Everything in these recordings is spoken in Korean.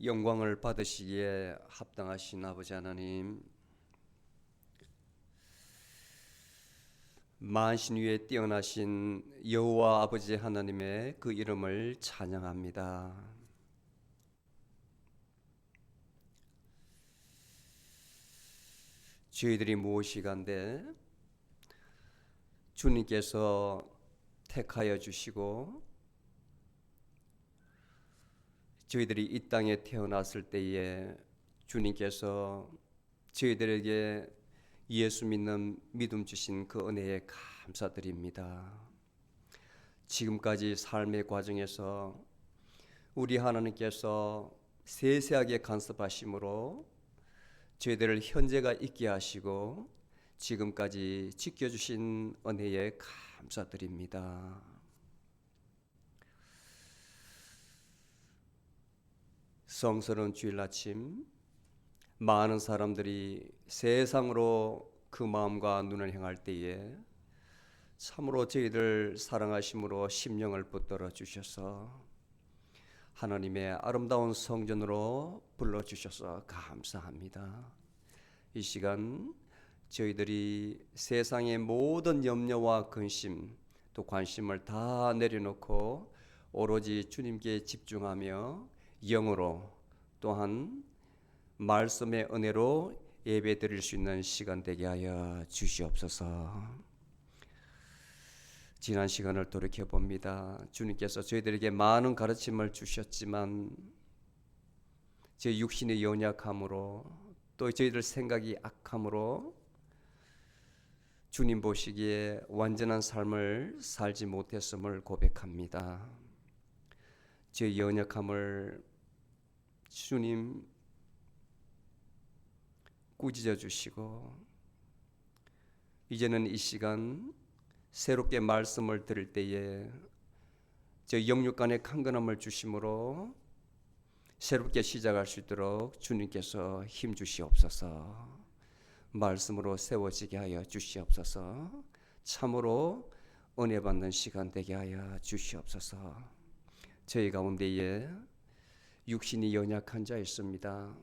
영광을 받으시기에 합당하신 아버지 하나님, 만신 위에 뛰어나신 여호와 아버지 하나님의 그 이름을 찬양합니다. 저희들이 무엇이간데 주님께서 택하여 주시고 저희들이 이 땅에 태어났을 때에 주님께서 저희들에게 예수 믿는 믿음 주신 그 은혜에 감사드립니다. 지금까지 삶의 과정에서 우리 하나님께서 세세하게 간섭하심으로 저희들을 현재가 있게 하시고 지금까지 지켜주신 은혜에 감사드립니다. 성스러운 주일 아침, 많은 사람들이 세상으로 그 마음과 눈을 향할 때에 참으로 저희들 사랑하심으로 심령을 붙들어 주셔서 하나님의 아름다운 성전으로 불러주셔서 감사합니다. 이 시간 저희들이 세상의 모든 염려와 근심 또 관심을 다 내려놓고 오로지 주님께 집중하며 영으로 또한 말씀의 은혜로 예배 드릴 수 있는 시간 되게 하여 주시옵소서. 지난 시간을 돌이켜 봅니다. 주님께서 저희들에게 많은 가르침을 주셨지만 제 육신의 연약함으로 또 저희들 생각이 악함으로 주님 보시기에 완전한 삶을 살지 못했음을 고백합니다. 제 연약함을 주님 꾸짖어 주시고 이제는 이 시간 새롭게 말씀을 들을 때에 저 영육간의 강건함을 주심으로 새롭게 시작할 수 있도록 주님께서 힘 주시옵소서. 말씀으로 세워지게 하여 주시옵소서. 참으로 은혜 받는 시간 되게 하여 주시옵소서. 저희 가운데에 육신이 연약한 자 있습니다.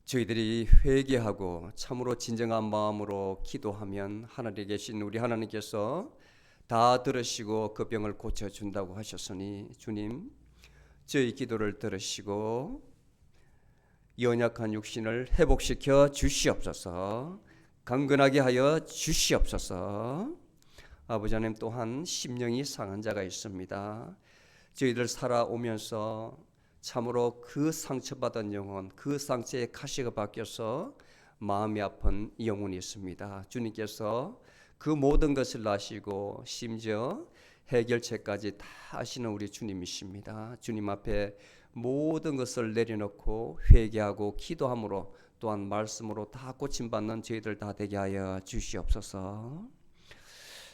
저희들이 회개하고 참으로 진정한 마음으로 기도하면 하늘에 계신 우리 하나님께서 다 들으시고 그 병을 고쳐준다고 하셨으니 주님 저희 기도를 들으시고 연약한 육신을 회복시켜 주시옵소서. 강건하게 하여 주시옵소서. 아버지 하나님, 또한 심령이 상한 자가 있습니다. 저희들 살아오면서 참으로 그 상처받은 영혼, 그 상처의 가시가 바뀌어서 마음이 아픈 영혼이 있습니다. 주님께서 그 모든 것을 아시고 심지어 해결책까지 다 아시는 우리 주님이십니다. 주님 앞에 모든 것을 내려놓고 회개하고 기도함으로 또한 말씀으로 다 고침받는 저희들 다 되게 하여 주시옵소서.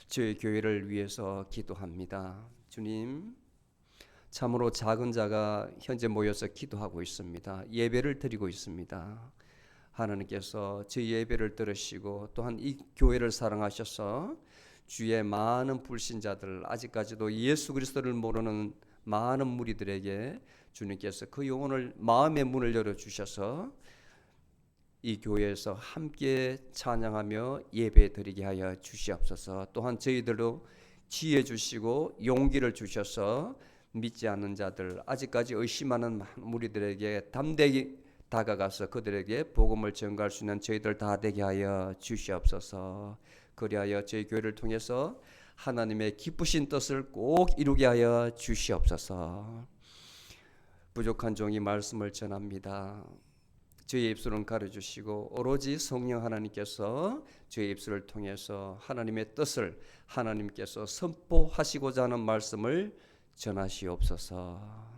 저희 교회를 위해서 기도합니다. 주님, 참으로 작은 자가 현재 모여서 기도하고 있습니다. 예배를 드리고 있습니다. 하나님께서 저희 예배를 들으시고 또한 이 교회를 사랑하셔서 주의 많은 불신자들, 아직까지도 예수 그리스도를 모르는 많은 무리들에게 주님께서 그 영혼을 마음의 문을 열어주셔서 이 교회에서 함께 찬양하며 예배 드리게 하여 주시옵소서. 또한 저희들도 지혜 주시고 용기를 주셔서 믿지 않는 자들, 아직까지 의심하는 무리들에게 담대히 다가가서 그들에게 복음을 전가할 수 있는 저희들 다 되게 하여 주시옵소서. 그리하여 저희 교회를 통해서 하나님의 기쁘신 뜻을 꼭 이루게 하여 주시옵소서. 부족한 종이 말씀을 전합니다. 저희 입술은 가려주시고 오로지 성령 하나님께서 저희 입술을 통해서 하나님의 뜻을 하나님께서 선포하시고자 하는 말씀을 전하시옵소서.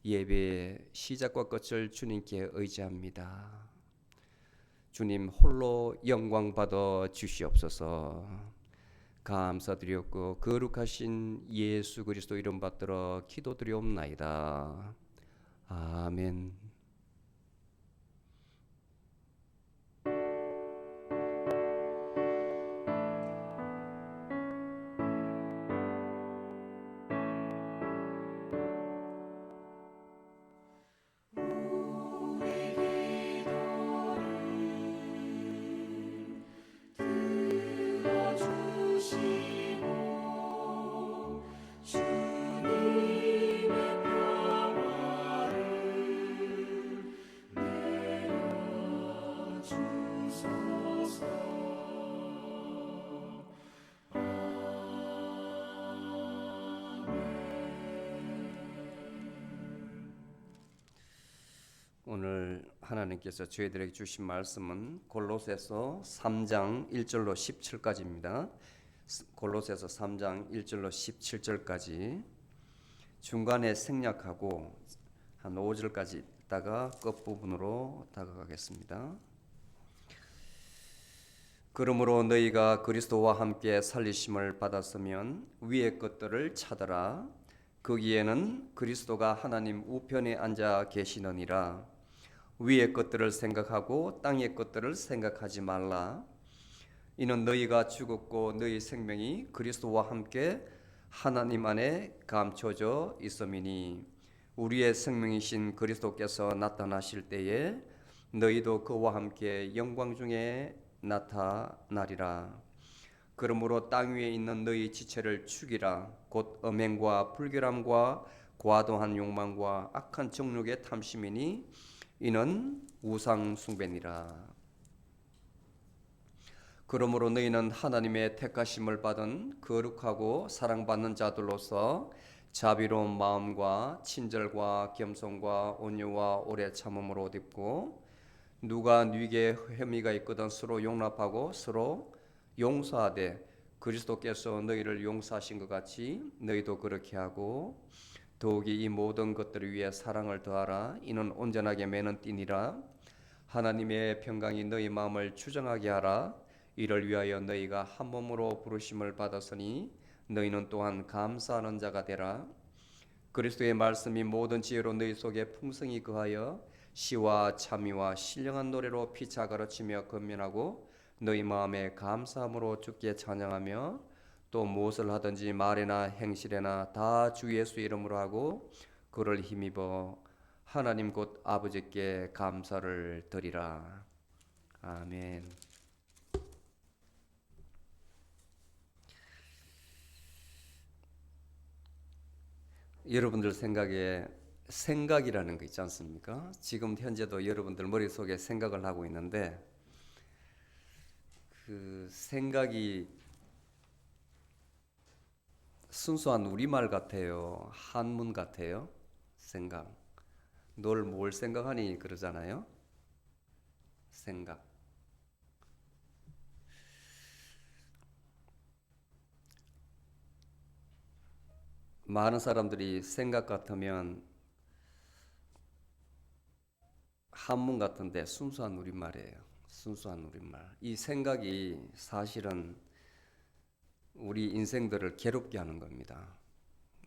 예배의 시작과 끝을 주님께 의지합니다. 주님 홀로 영광 받아 주시옵소서. 감사드리옵고 거룩하신 예수 그리스도 이름 받들어 기도드리옵나이다. 아멘. 오늘 하나님께서 저희들에게 주신 말씀은 골로새서 3장 1절로 17까지입니다. 골로새서 3장 1절로 17절까지 중간에 생략하고 한 5절까지 있다가 끝부분으로 다가가겠습니다. 그러므로 너희가 그리스도와 함께 살리심을 받았으면 위의 것들을 찾아라. 거기에는 그리스도가 하나님 우편에 앉아 계시느니라. 위의 것들을 생각하고 땅의 것들을 생각하지 말라. 이는 너희가 죽었고 너희 생명이 그리스도와 함께 하나님 안에 감춰져 있음이니 우리의 생명이신 그리스도께서 나타나실 때에 너희도 그와 함께 영광 중에 나타나리라. 그러므로 땅 위에 있는 너희 지체를 죽이라. 곧 음행과 불결함과 과도한 욕망과 악한 정욕의 탐심이니 이는 우상 숭배니라. 그러므로 너희는 하나님의 택하심을 받은 거룩하고 사랑받는 자들로서 자비로운 마음과 친절과 겸손과 온유와 오래 참음으로 옷 입고 누가 네게 혐의가 있거든 서로 용납하고 서로 용서하되 그리스도께서 너희를 용서하신 것 같이 너희도 그렇게 하고 더욱이 이 모든 것들을 위해 사랑을 더하라. 이는 온전하게 매는 띠니라. 하나님의 평강이 너희 마음을 주장하게 하라. 이를 위하여 너희가 한 몸으로 부르심을 받았으니 너희는 또한 감사하는 자가 되라. 그리스도의 말씀이 모든 지혜로 너희 속에 풍성히 거하여 시와 참미와 신령한 노래로 피차 가르치며 건면하고 너희 마음에 감사함으로 주께 찬양하며 또 무엇을 하든지 말이나 행실에나 다 주 예수 이름으로 하고 그를 힘입어 하나님 곧 아버지께 감사를 드리라. 아멘. 여러분들 생각에 생각이라는 거 있지 않습니까? 지금 현재도 여러분들 머릿속에 생각을 하고 있는데 그 생각이 순수한 우리말 같아요? 한문 같아요? 생각. 널 뭘 생각하니 그러잖아요? 생각. 많은 사람들이 생각 같으면 한문 같은데 순수한 우리말이에요. 순수한 우리말. 이 생각이 사실은 우리 인생들을 괴롭게 하는 겁니다.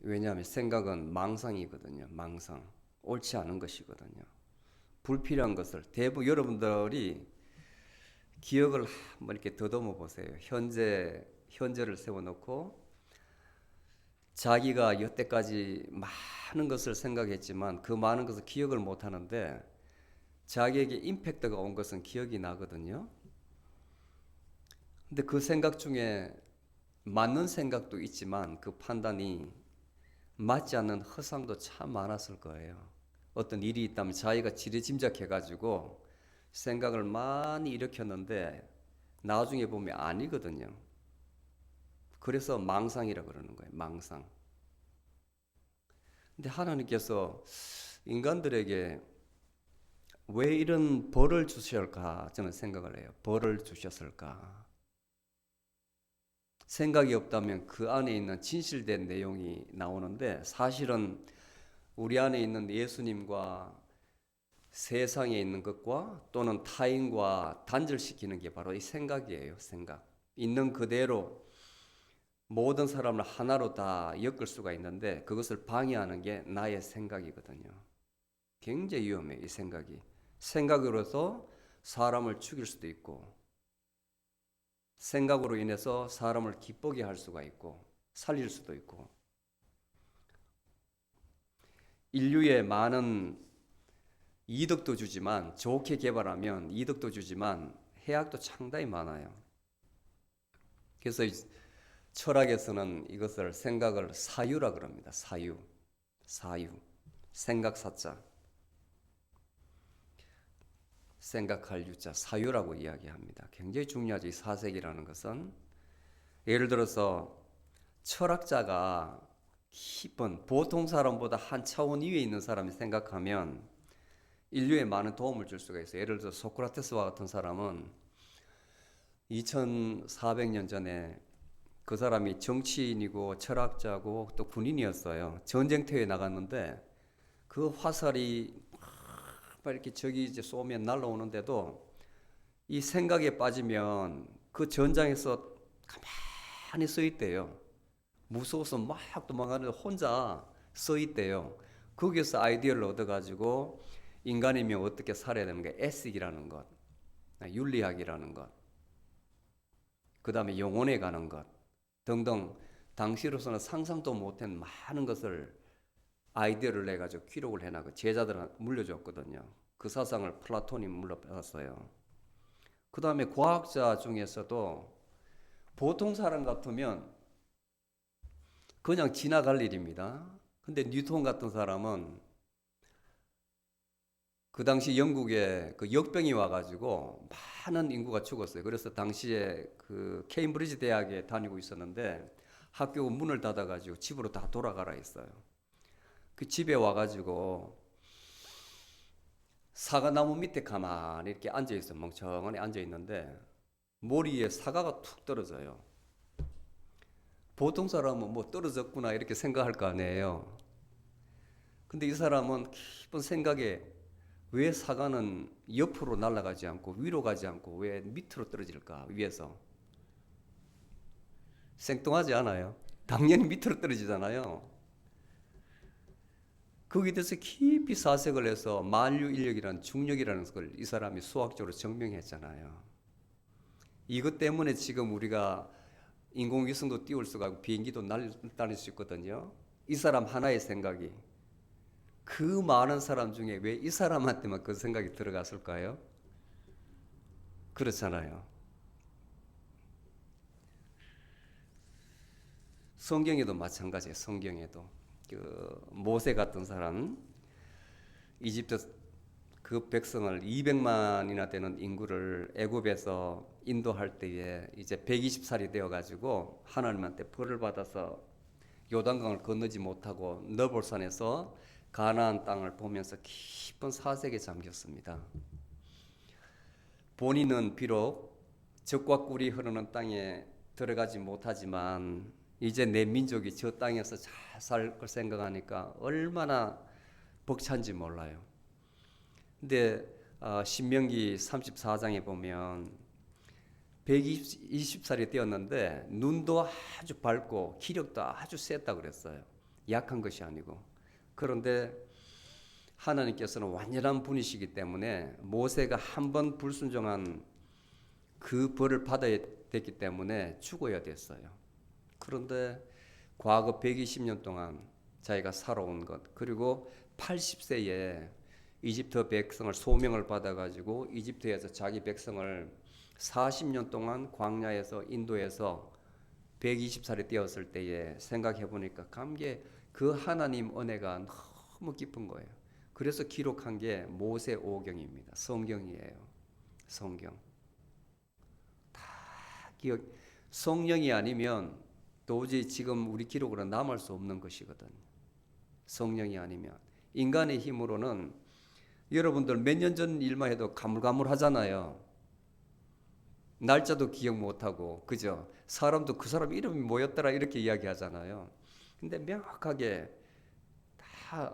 왜냐하면 생각은 망상이거든요. 망상. 옳지 않은 것이거든요. 불필요한 것을 대부분 여러분들이 기억을 한번 이렇게 더듬어 보세요. 현재를 세워놓고 자기가 여태까지 많은 것을 생각했지만 그 많은 것을 기억을 못 하는데 자기에게 임팩트가 온 것은 기억이 나거든요. 근데 그 생각 중에 맞는 생각도 있지만 그 판단이 맞지 않는 허상도 참 많았을 거예요. 어떤 일이 있다면 자기가 지레짐작해가지고 생각을 많이 일으켰는데 나중에 보면 아니거든요. 그래서 망상이라 그러는 거예요. 망상. 근데 하나님께서 인간들에게 왜 이런 벌을 주셨을까 저는 생각을 해요. 벌을 주셨을까? 생각이 없다면 그 안에 있는 진실된 내용이 나오는데 사실은 우리 안에 있는 예수님과 세상에 있는 것과 또는 타인과 단절시키는 게 바로 이 생각이에요. 생각. 있는 그대로 모든 사람을 하나로 다 엮을 수가 있는데 그것을 방해하는 게 나의 생각이거든요. 굉장히 위험해 이 생각이. 생각으로서 사람을 죽일 수도 있고 생각으로 인해서 사람을 기쁘게 할 수가 있고 살릴 수도 있고 인류에 많은 이득도 주지만 좋게 개발하면 이득도 주지만 해악도 상당히 많아요. 그래서 철학에서는 이것을 생각을 사유라 그럽니다. 사유. 생각 사자. 생각할 유자 사유라고 이야기합니다. 굉장히 중요하죠. 이 사색이라는 것은 예를 들어서 철학자가 깊은 보통 사람보다 한 차원 위에 있는 사람이 생각하면 인류에 많은 도움을 줄 수가 있어요. 예를 들어 소크라테스와 같은 사람은 2400년 전에 그 사람이 정치인이고 철학자고 또 군인이었어요. 전쟁터에 나갔는데 그 화살이 막 이렇게 저기 이제 쏘면 날아오는데도 이 생각에 빠지면 그 전장에서 가만히 서 있대요. 무서워서 막 도망가는데 혼자 서 있대요. 거기서 아이디어를 얻어가지고 인간이면 어떻게 살아야 되는 게 에식이라는 것, 윤리학이라는 것, 그 다음에 영혼에 가는 것 등등 당시로서는 상상도 못한 많은 것을 아이디어를 내가지고 기록을 해놔고 제자들한테 물려줬거든요. 그 사상을 플라톤이 물려받았어요. 그 다음에 과학자 중에서도 보통 사람 같으면 그냥 지나갈 일입니다. 근데 뉴턴 같은 사람은 그 당시 영국에 그 역병이 와가지고 많은 인구가 죽었어요. 그래서 당시에 그 케임브리지 대학에 다니고 있었는데 학교 문을 닫아가지고 집으로 다 돌아가라 했어요. 그 집에 와가지고 사과나무 밑에 가만히 이렇게 앉아있어요. 멍청하니 앉아있는데 머리에 사과가 툭 떨어져요. 보통 사람은 뭐 떨어졌구나 이렇게 생각할 거 아니에요. 근데 이 사람은 깊은 생각에 왜 사과는 옆으로 날아가지 않고 위로 가지 않고 왜 밑으로 떨어질까 위에서 생뚱하지 않아요? 당연히 밑으로 떨어지잖아요. 거기에 대해서 깊이 사색을 해서 만유인력이라는 중력이라는 걸 이 사람이 수학적으로 증명했잖아요. 이것 때문에 지금 우리가 인공위성도 띄울 수가 있고 비행기도 날릴 수 있거든요. 이 사람 하나의 생각이 그 많은 사람 중에 왜 이 사람한테만 그 생각이 들어갔을까요? 그렇잖아요. 성경에도 마찬가지예요. 성경에도 그 모세 같은 사람 이집트 그 백성을 200만이나 되는 인구를 애굽에서 인도할 때에 이제 120살이 되어 가지고 하나님한테 벌을 받아서 요단강을 건너지 못하고 너볼산에서 가나안 땅을 보면서 깊은 사색에 잠겼습니다. 본인은 비록 적과 꿀이 흐르는 땅에 들어가지 못하지만 이제 내 민족이 저 땅에서 잘 살 걸 생각하니까 얼마나 벅찬지 몰라요. 근데 신명기 34장에 보면 120살이 되었는데 눈도 아주 밝고 기력도 아주 셌다 그랬어요. 약한 것이 아니고. 그런데 하나님께서는 완전한 분이시기 때문에 모세가 한 번 불순종한 그 벌을 받아야 됐기 때문에 죽어야 됐어요. 그런데 과거 120년 동안 자기가 살아온 것 그리고 80세에 이집트 백성을 소명을 받아가지고 이집트에서 자기 백성을 40년 동안 광야에서 인도에서 120살이 되었을 때에 생각해 보니까 감개 그 하나님 은혜가 너무 깊은 거예요. 그래서 기록한 게 모세오경입니다. 성경이에요. 성경. 다 기억. 성령이 아니면 도저히 지금 우리 기록으로 남을 수 없는 것이거든. 성령이 아니면 인간의 힘으로는 여러분들 몇 년 전 일만 해도 가물가물하잖아요. 날짜도 기억 못하고 그죠? 사람도 그 사람 이름이 뭐였더라 이렇게 이야기하잖아요. 근데 명확하게 다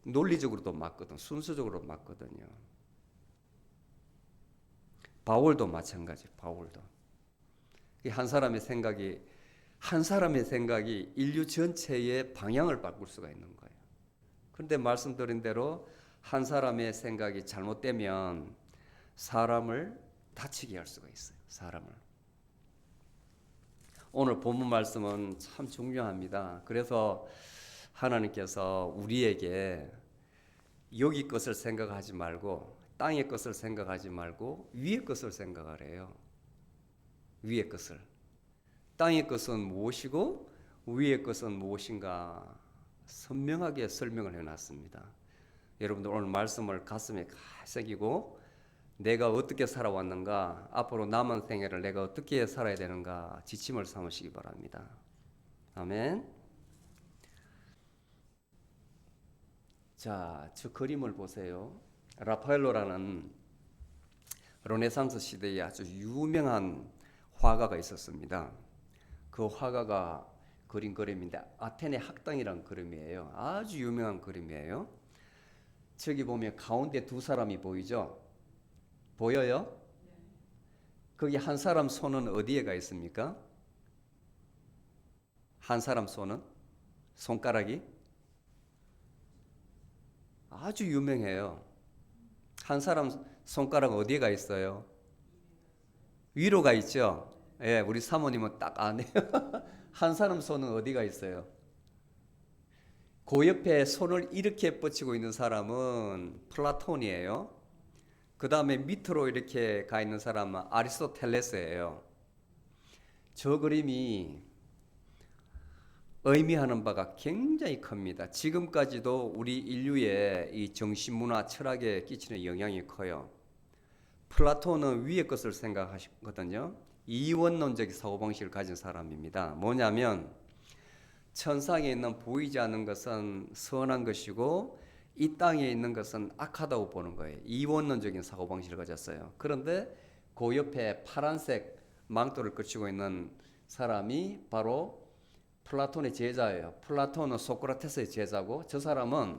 논리적으로도 맞거든. 순서적으로 맞거든요. 바울도 마찬가지. 바울도 한 사람의 생각이 인류 전체의 방향을 바꿀 수가 있는 거예요. 그런데 말씀드린 대로 한 사람의 생각이 잘못되면 사람을 다치게 할 수가 있어요. 사람을. 오늘 본문 말씀은 참 중요합니다. 그래서 하나님께서 우리에게 여기 것을 생각하지 말고 땅의 것을 생각하지 말고 위의 것을 생각하래요. 위의 것을. 땅의 것은 무엇이고 위의 것은 무엇인가 선명하게 설명을 해놨습니다. 여러분들 오늘 말씀을 가슴에 새기고 내가 어떻게 살아왔는가 앞으로 남은 생애를 내가 어떻게 살아야 되는가 지침을 삼으시기 바랍니다. 아멘. 자, 저 그림을 보세요. 라파엘로라는 르네상스 시대에 아주 유명한 화가가 있었습니다. 그 화가가 그린 그림인데 아테네 학당이라는 그림이에요. 아주 유명한 그림이에요. 저기 보면 가운데 두 사람이 보이죠? 보여요? 거기 한 사람 손은 어디에 가 있습니까? 한 사람 손은? 손가락이? 아주 유명해요. 한 사람 손가락 어디에 가 있어요? 위로 가 있죠? 예, 우리 사모님은 딱 아네요. 한 사람 손은 어디가 있어요? 그 옆에 손을 이렇게 뻗치고 있는 사람은 플라톤이에요. 그 다음에 밑으로 이렇게 가 있는 사람은 아리스토텔레스예요. 저 그림이 의미하는 바가 굉장히 큽니다. 지금까지도 우리 인류의 이 정신문화 철학에 끼치는 영향이 커요. 플라톤은 위의 것을 생각하거든요. 이원론적 사고방식을 가진 사람입니다. 뭐냐면 천상에 있는 보이지 않는 것은 선한 것이고 이 땅에 있는 것은 악하다고 보는 거예요. 이원론적인 사고방식을 가졌어요. 그런데 그 옆에 파란색 망토를 걸치고 있는 사람이 바로 플라톤의 제자예요. 플라톤은 소크라테스의 제자고 저 사람은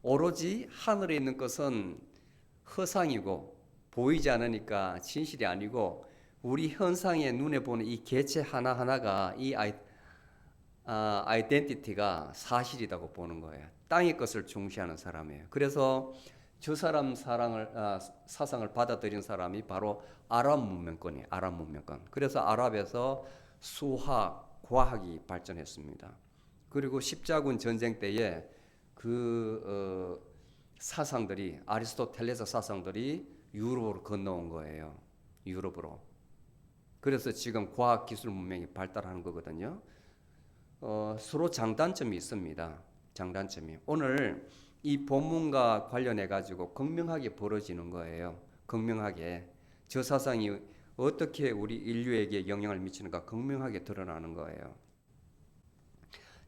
오로지 하늘에 있는 것은 허상이고 보이지 않으니까 진실이 아니고 우리 현상의 눈에 보는 이 개체 하나하나가 이 아이덴티티가 사실이라고 보는 거예요. 땅의 것을 중시하는 사람이에요. 그래서 저 사람 사상을 받아들인 사람이 바로 아랍 문명권이에요. 아랍 문명권. 그래서 아랍에서 수학, 과학이 발전했습니다. 그리고 십자군 전쟁 때에 그 사상들이 아리스토텔레스 사상들이 유럽으로 건너온 거예요. 유럽으로. 그래서 지금 과학 기술 문명이 발달하는 거거든요. 서로 장단점이 있습니다. 장단점이. 오늘 이 본문과 관련해 가지고 극명하게 벌어지는 거예요. 극명하게 저 사상이 어떻게 우리 인류에게 영향을 미치는가 극명하게 드러나는 거예요.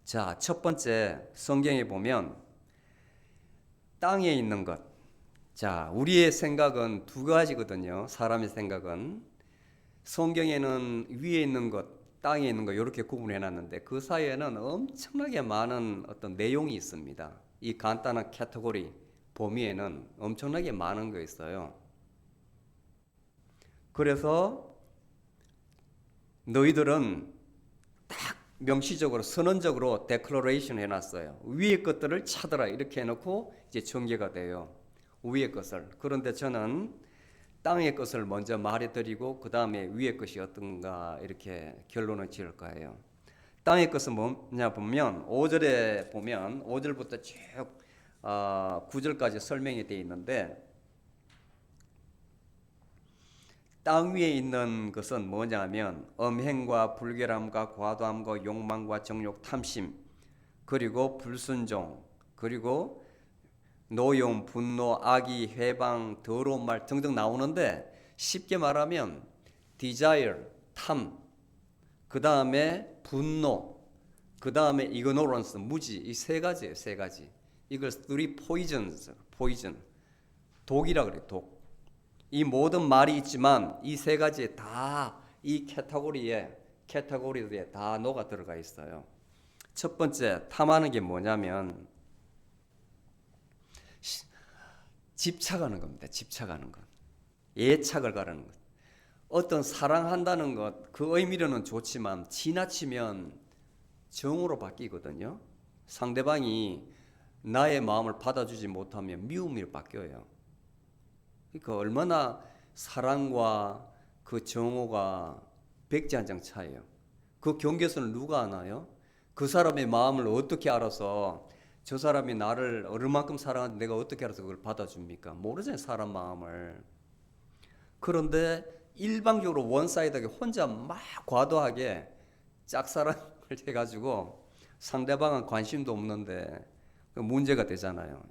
자, 첫 번째 성경에 보면 땅에 있는 것. 자, 우리의 생각은 두 가지거든요. 사람의 생각은 성경에는 위에 있는 것, 땅에 있는 것 이렇게 구분해 놨는데 그 사이에는 엄청나게 많은 어떤 내용이 있습니다. 이 간단한 카테고리 범위에는 엄청나게 많은 거 있어요. 그래서 너희들은 딱 명시적으로 선언적으로 데클러레이션 해놨어요. 위의 것들을 찾아라 이렇게 해놓고 이제 전개가 돼요. 위의 것을. 그런데 저는 땅의 것을 먼저 말해드리고 그 다음에 위의 것이 어떤가 이렇게 결론을 지을 거예요. 땅의 것은 뭐냐 보면 5절에 보면 5절부터 쭉 9절까지 설명이 되어 있는데 땅 위에 있는 것은 뭐냐면 엄행과 불결함과 과도함과 욕망과 정욕, 탐심 그리고 불순종 그리고 노용, 분노, 악의, 회방, 더러운 말 등등 나오는데 쉽게 말하면 desire, 탐, 그 다음에 분노, 그 다음에 ignorance, 무지 이 세 가지예요. 세 가지. 이걸 three poisons, poison, 독이라 그래요. 독. 이 모든 말이 있지만 이 세 가지에 다 이 카테고리에 다 녹아 들어가 있어요. 첫 번째 탐하는 게 뭐냐면 집착하는 겁니다. 집착하는 것. 애착을 가르는 것. 어떤 사랑한다는 것, 그 의미로는 좋지만 지나치면 정으로 바뀌거든요. 상대방이 나의 마음을 받아주지 못하면 미움으로 바뀌어요. 그러니까 얼마나 사랑과 그 정오가 백지한장 차이에요. 그 경계선을 누가 아나요? 그 사람의 마음을 어떻게 알아서 저 사람이 나를 얼마만큼 사랑하는데 내가 어떻게 알아서 그걸 받아줍니까? 모르잖아요, 사람 마음을. 그런데 일방적으로 원사이드하게 혼자 막 과도하게 짝사랑을 해가지고 상대방은 관심도 없는데 문제가 되잖아요.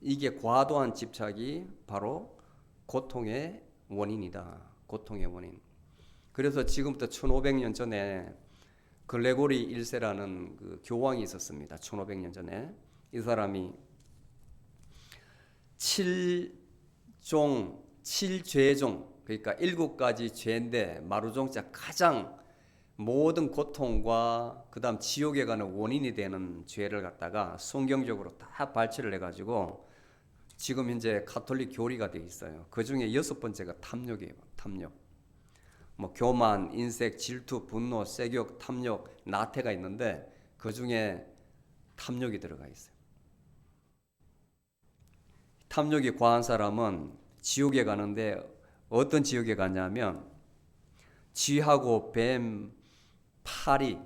이게 과도한 집착이 바로 고통의 원인이다. 고통의 원인. 그래서 지금부터 1500년 전에 글레고리 1세라는 그 교황이 있었습니다. 1500년 전에 이 사람이 칠종, 칠죄종, 그러니까 7가지 죄인데 마루종자 가장 모든 고통과 그다음 지옥에 가는 원인이 되는 죄를 갖다가 성경적으로 다 발췌를 해가지고 지금 현재 가톨릭 교리가 되어 있어요. 그 중에 6번째가 탐욕이에요. 탐욕. 뭐 교만, 인색, 질투, 분노, 세욕, 탐욕, 나태가 있는데 그 중에 탐욕이 들어가 있어요. 탐욕이 과한 사람은 지옥에 가는데 어떤 지옥에 가냐면 쥐하고 뱀, 파리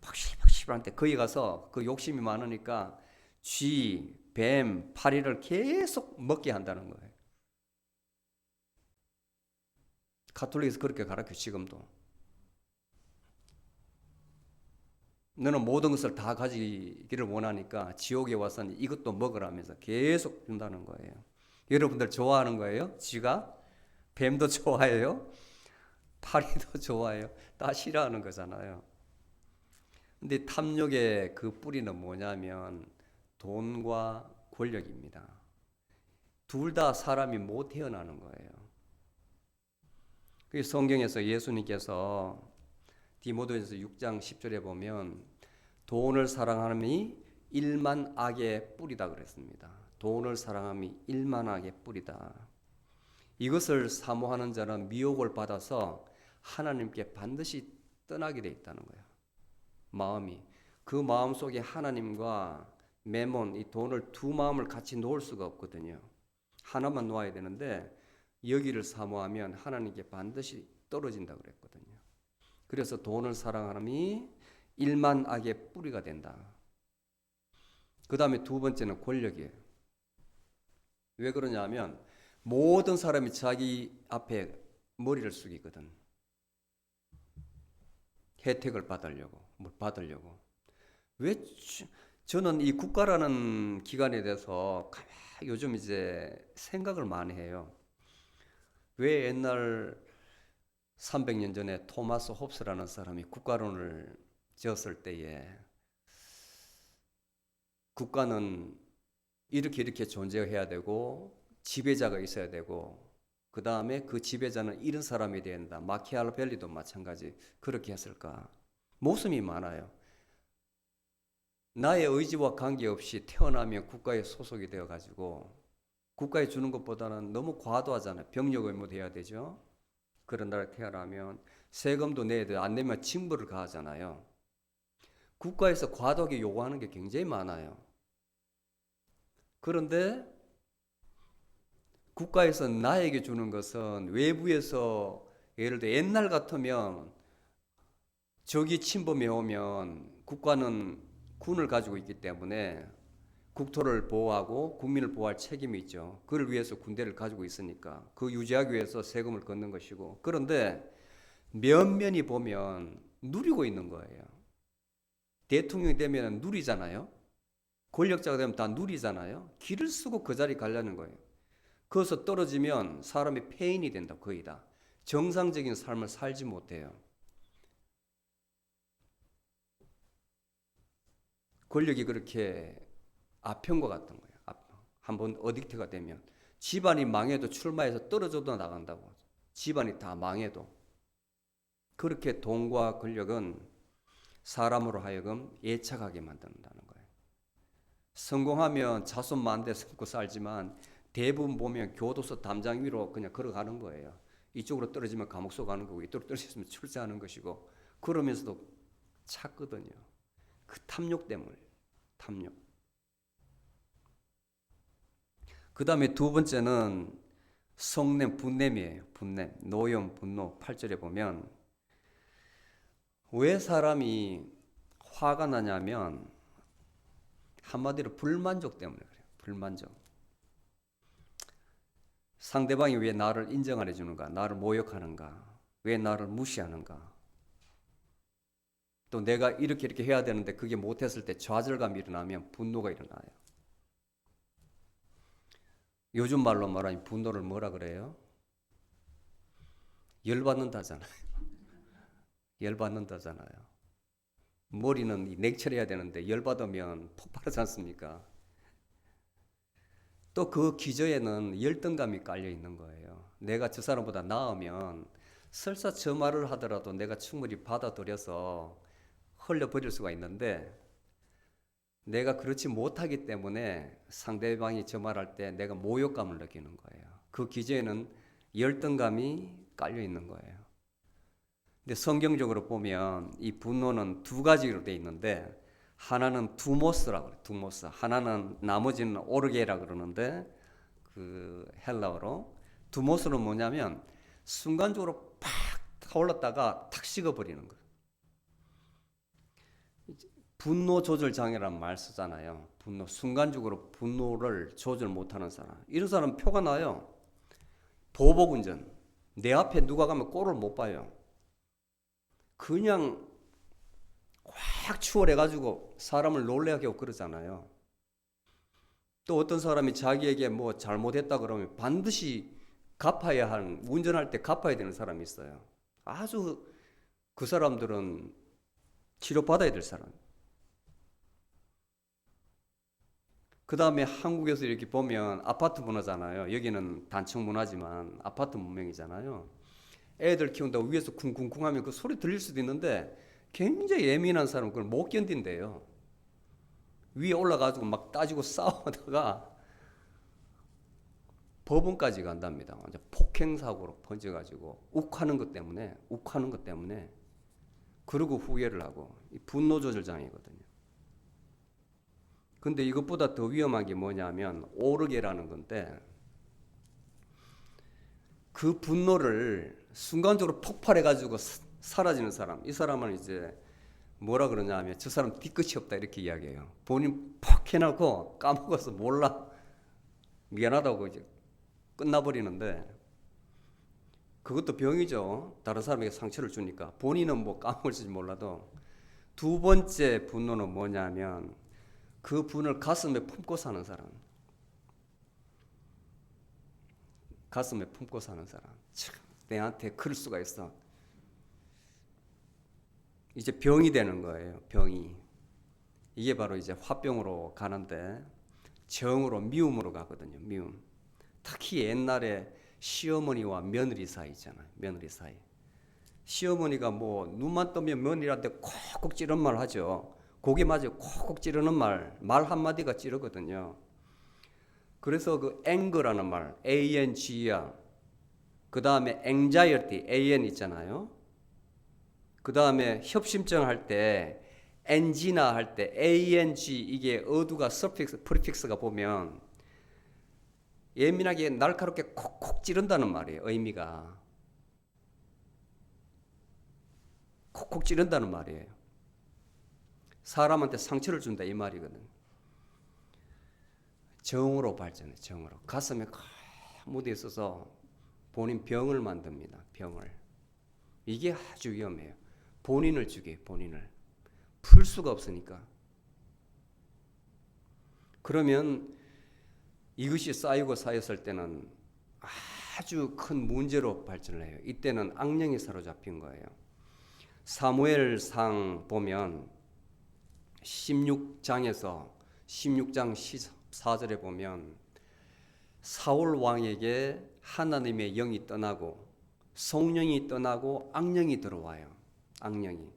팍실팍실한데 거기 가서 그 욕심이 많으니까 쥐, 뱀, 파리를 계속 먹게 한다는 거예요. 가톨릭에서 그렇게 가르쳐 지금도. 너는 모든 것을 다 가지기를 원하니까 지옥에 와서는 이것도 먹으라면서 계속 준다는 거예요. 여러분들 좋아하는 거예요? 쥐가? 뱀도 좋아해요? 파리도 좋아해요? 다 싫어하는 거잖아요. 근데 탐욕의 그 뿌리는 뭐냐면 돈과 권력입니다. 둘 다 사람이 못 태어나는 거예요. 그 성경에서 예수님께서 디모데전서 6장 10절에 보면 돈을 사랑함이 일만 악의 뿌리다 그랬습니다. 돈을 사랑함이 일만 악의 뿌리다. 이것을 사모하는 자는 미혹을 받아서 하나님께 반드시 떠나게 돼 있다는 거예요. 마음이. 그 마음 속에 하나님과 매몬, 이 돈을 두 마음을 같이 놓을 수가 없거든요. 하나만 놓아야 되는데 여기를 사모하면 하나님께 반드시 떨어진다 그랬거든요. 그래서 돈을 사랑하람이 일만 악의 뿌리가 된다. 그 다음에 두 번째는 권력이에요. 왜 그러냐면 모든 사람이 자기 앞에 머리를 숙이거든. 혜택을 받으려고, 뭘 받으려고. 왜 저는 이 국가라는 기관에 대해서 요즘 이제 생각을 많이 해요. 왜 옛날 300년 전에 토마스 홉스라는 사람이 국가론을 지었을 때에 국가는 이렇게 존재해야 되고 지배자가 있어야 되고 그 다음에 그 지배자는 이런 사람이 돼야 된다. 마키아벨리도 마찬가지 그렇게 했을까? 모순이 많아요. 나의 의지와 관계없이 태어나면 국가에 소속이 되어가지고 국가에 주는 것보다는 너무 과도하잖아요. 병력 의무돼야 되죠. 그런 나라에 태어나면 세금도 내야 돼요. 안 내면 징벌을 가하잖아요. 국가에서 과도하게 요구하는 게 굉장히 많아요. 그런데 국가에서 나에게 주는 것은 외부에서 예를 들어 옛날 같으면 적이 침범해 오면 국가는 군을 가지고 있기 때문에 국토를 보호하고 국민을 보호할 책임이 있죠. 그를 위해서 군대를 가지고 있으니까 그 유지하기 위해서 세금을 걷는 것이고 그런데 면면이 보면 누리고 있는 거예요. 대통령이 되면 누리잖아요. 권력자가 되면 다 누리잖아요. 길을 쓰고 그 자리 가려는 거예요. 거기서 떨어지면 사람이 폐인이 된다. 거의 다. 정상적인 삶을 살지 못해요. 권력이 그렇게 아픈 것 같은 거예요. 한번 어딕트가 되면 집안이 망해도 출마해서 떨어져도 나간다고. 집안이 다 망해도. 그렇게 돈과 권력은 사람으로 하여금 애착하게 만든다는 거예요. 성공하면 자손 만대 삼고 살지만 대부분 보면 교도소 담장 위로 그냥 걸어가는 거예요. 이쪽으로 떨어지면 감옥소 가는 거고 이쪽으로 떨어지면 출세하는 것이고 그러면서도 찾거든요. 그 탐욕 때문에. 탐욕. 그 다음에 두 번째는 성냄, 분냄이에요. 분냄, 노염, 분노. 8절에 보면 왜 사람이 화가 나냐면 한마디로 불만족 때문에 그래요. 불만족. 상대방이 왜 나를 인정 안 해주는가? 나를 모욕하는가? 왜 나를 무시하는가? 또 내가 이렇게 해야 되는데 그게 못했을 때 좌절감이 일어나면 분노가 일어나요. 요즘 말로 말하면 분노를 뭐라 그래요? 열받는다잖아요. 열받는다잖아요. 머리는 냉철해야 되는데 열받으면 폭발하지 않습니까? 또 그 기저에는 열등감이 깔려 있는 거예요. 내가 저 사람보다 나으면 설사 저 말을 하더라도 내가 충분히 받아들여서 흘려버릴 수가 있는데, 내가 그렇지 못하기 때문에 상대방이 저 말할 때 내가 모욕감을 느끼는 거예요. 그 기저에는 열등감이 깔려 있는 거예요. 근데 성경적으로 보면 이 분노는 두 가지로 돼 있는데, 하나는 두모스라고 그래요. 두모스. 하나는 나머지는 오르게라 그러는데, 그 헬라어로 두모스는 뭐냐면 순간적으로 팍 타올랐다가 탁 식어버리는 거예요. 분노 조절 장애라는 말 쓰잖아요. 분노, 순간적으로 분노를 조절 못하는 사람. 이런 사람 표가 나요. 보복 운전. 내 앞에 누가 가면 꼴을 못 봐요. 그냥 확 추월해가지고 사람을 놀래게 하고 그러잖아요. 또 어떤 사람이 자기에게 뭐 잘못했다 그러면 반드시 갚아야 하는, 운전할 때 갚아야 되는 사람이 있어요. 아주 그 사람들은 치료받아야 될 사람. 그 다음에 한국에서 이렇게 보면 아파트 문화잖아요. 여기는 단층 문화지만 아파트 문명이잖아요. 애들 키운다고 위에서 쿵쿵쿵 하면 그 소리 들릴 수도 있는데 굉장히 예민한 사람은 그걸 못 견딘대요. 위에 올라가지고 막 따지고 싸우다가 법원까지 간답니다. 완전 폭행사고로 번져가지고 욱하는 것 때문에 그러고 후회를 하고, 이 분노 조절 장애거든요. 근데 이것보다 더 위험한 게 뭐냐면 오르게라는 건데, 그 분노를 순간적으로 폭발해가지고 사라지는 사람, 이 사람은 이제 뭐라 그러냐 하면 저 사람 뒤끝이 없다 이렇게 이야기해요. 본인 팍 해놓고 까먹어서 몰라, 미안하다고 이제 끝나버리는데, 그것도 병이죠. 다른 사람에게 상처를 주니까. 본인은 뭐 까먹을지 몰라도. 두 번째 분노는 뭐냐면 그 분을 가슴에 품고 사는 사람. 가슴에 품고 사는 사람. 참, 내한테 그럴 수가 있어. 이제 병이 되는 거예요. 병이. 이게 바로 이제 화병으로 가는데, 정으로, 미움으로 가거든요. 미움. 특히 옛날에 시어머니와 며느리 사이 있잖아요. 며느리 사이. 시어머니가 뭐 눈만 뜨면 며느리한테 콕콕 찌르는 말 하죠. 고개 맞아요. 콕콕 찌르는 말 한마디가 찌르거든요. 그래서 그 앵거라는 말, ANG야. 그 다음에 anxiety, AN 있잖아요. 그 다음에 협심증 할 때 angina 할 때 ANG, 이게 어두가 서픽스, 프리픽스가 보면 예민하게 날카롭게 콕콕 찌른다는 말이에요. 의미가 콕콕 찌른다는 말이에요. 사람한테 상처를 준다 이 말이거든. 정으로 발전해. 정으로 가슴에 묻어 있어서 본인 병을 만듭니다. 병을. 이게 아주 위험해요. 본인을 죽여. 본인을 풀 수가 없으니까. 그러면 이것이 쌓였을 때는 아주 큰 문제로 발전을 해요. 이때는 악령이 사로잡힌 거예요. 사무엘상 보면 16장에서 16장 14절에 보면 사울 왕에게 하나님의 영이 떠나고 성령이 떠나고 악령이 들어와요. 악령이.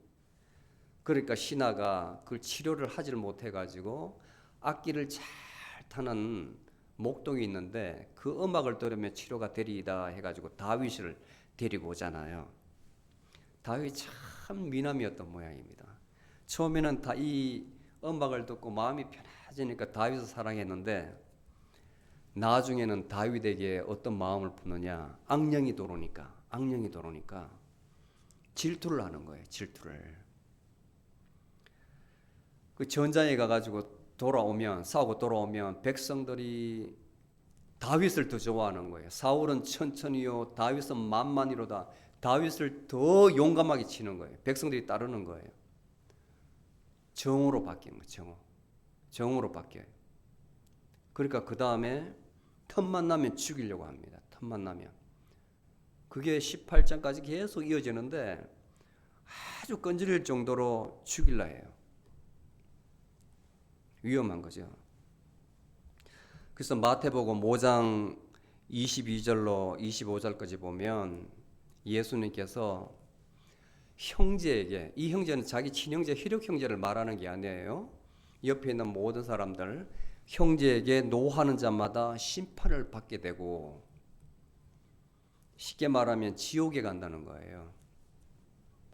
그러니까 신하가 그걸 치료를 하지를 못해가지고 악기를 잘 타는 목동이 있는데 그 음악을 들으면 치료가 되리이다 해가지고 다윗을 데리고 오잖아요. 다윗이 참 미남이었던 모양입니다. 처음에는 이 음악을 듣고 마음이 편해지니까 다윗을 사랑했는데, 나중에는 다윗에게 어떤 마음을 품느냐, 악령이 들어오니까 질투를 하는 거예요. 질투를. 그 전장에 가가지고 싸우고 돌아오면 백성들이 다윗을 더 좋아하는 거예요. 사울은 천천히요, 다윗은 만만히로다. 다윗을 더 용감하게 치는 거예요. 백성들이 따르는 거예요. 정으로 바뀌는 거예요. 정으로 바뀌어요. 그러니까 그 다음에 틈만 나면 죽이려고 합니다. 틈만 나면. 그게 18장까지 계속 이어지는데 아주 끈질길 정도로 죽일라 해요. 위험한 거죠. 그래서 마태복음 5장 22절로 25절까지 보면 예수님께서 형제에게, 이 형제는 자기 친형제 혈육 형제를 말하는 게 아니에요. 옆에 있는 모든 사람들, 형제에게 노하는 자마다 심판을 받게 되고, 쉽게 말하면 지옥에 간다는 거예요.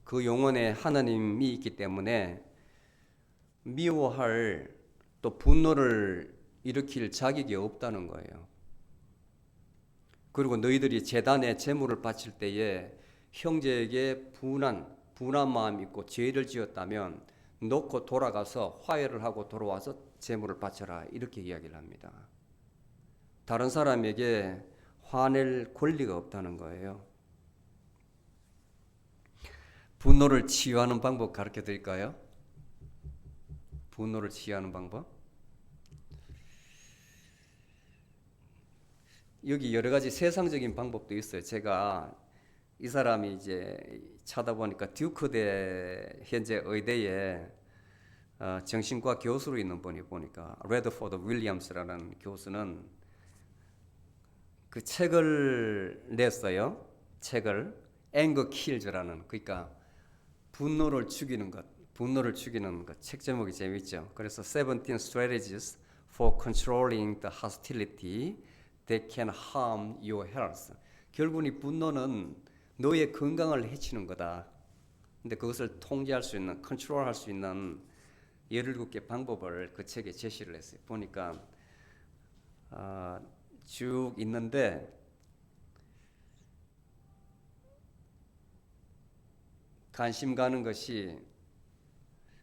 그 영혼에 하나님이 있기 때문에 미워할, 또 분노를 일으킬 자격이 없다는 거예요. 그리고 너희들이 제단에 제물을 바칠 때에 형제에게 분한 마음이 있고 죄를 지었다면 놓고 돌아가서 화해를 하고 돌아와서 제물을 바쳐라, 이렇게 이야기를 합니다. 다른 사람에게 화낼 권리가 없다는 거예요. 분노를 치유하는 방법 가르쳐 드릴까요? 분노를 치유하는 방법? 여기 여러 가지 세상적인 방법도 있어요. 제가 이 사람이 이제 찾아보니까 듀크대 현재 의대에 정신과 교수로 있는 분이 보니까 레더포드 윌리엄스라는 교수는 그 책을 냈어요. 책을 Anger Kills라는, 그러니까 분노를 죽이는 것. 책 제목이 재밌죠. 그래서 17 Strategies for Controlling the Hostility That Can Harm Your Health. 결국은 이 분노는 너의 건강을 해치는 거다. 근데 그것을 통제할 수 있는, 컨트롤할 수 있는 17개 방법을 그 책에 제시를 했어요. 보니까 쭉 있는데 관심 가는 것이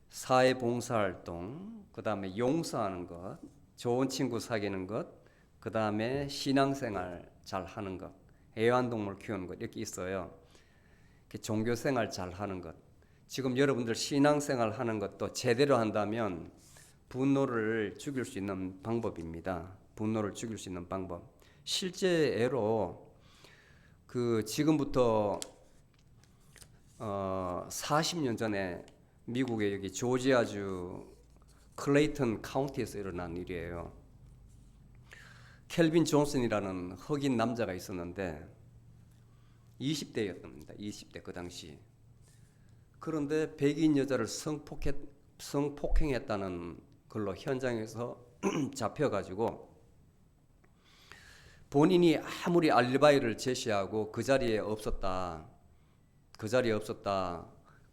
사회봉사활동, 그 다음에 용서하는 것, 좋은 친구 사귀는 것, 그 다음에 신앙생활 잘 하는 것, 애완동물 키우는 것, 이렇게 있어요. 종교생활 잘 하는 것. 지금 여러분들 신앙생활 하는 것도 제대로 한다면 분노를 죽일 수 있는 방법입니다. 분노를 죽일 수 있는 방법. 실제로 지금부터 40년 전에 미국의 여기 조지아주 클레이턴 카운티에서 일어난 일이에요. 켈빈 존슨이라는 흑인 남자가 있었는데 20대였답니다. 20대 그 당시. 그런데 백인 여자를 성폭행했다는 걸로 현장에서 잡혀가지고 본인이 아무리 알리바이를 제시하고 그 자리에 없었다.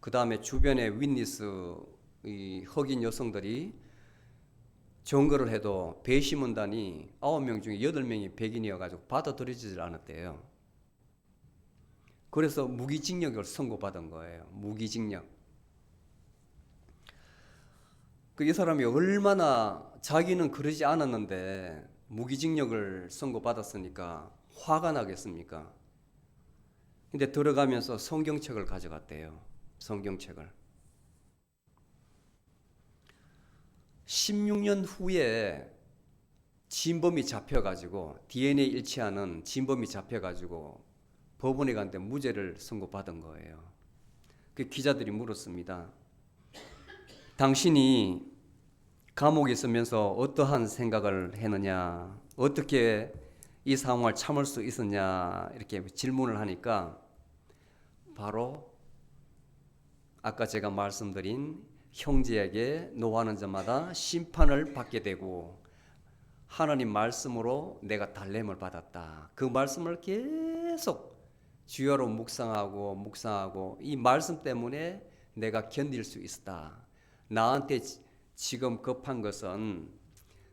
그 다음에 주변의 윈니스, 이 흑인 여성들이 증거를 해도 배심원단이 9명 중에 8명이 백인이어가지고 받아들여지질 않았대요. 그래서 무기징역을 선고받은 거예요. 무기징역. 이 사람이 얼마나, 자기는 그러지 않았는데 무기징역을 선고받았으니까 화가 나겠습니까? 근데 들어가면서 성경책을 가져갔대요. 성경책을. 16년 후에 진범이 잡혀가지고, DNA 일치하는 진범이 잡혀가지고 법원에 갔는데 무죄를 선고받은 거예요. 그 기자들이 물었습니다. 당신이 감옥에 있으면서 어떠한 생각을 했느냐, 어떻게 이 상황을 참을 수 있었냐, 이렇게 질문을 하니까 바로 아까 제가 말씀드린 형제에게 노하는 자마다 심판을 받게 되고 하나님 말씀으로 내가 달램을 받았다. 그 말씀을 계속 주여로 묵상하고 이 말씀 때문에 내가 견딜 수 있었다. 나한테 지금 급한 것은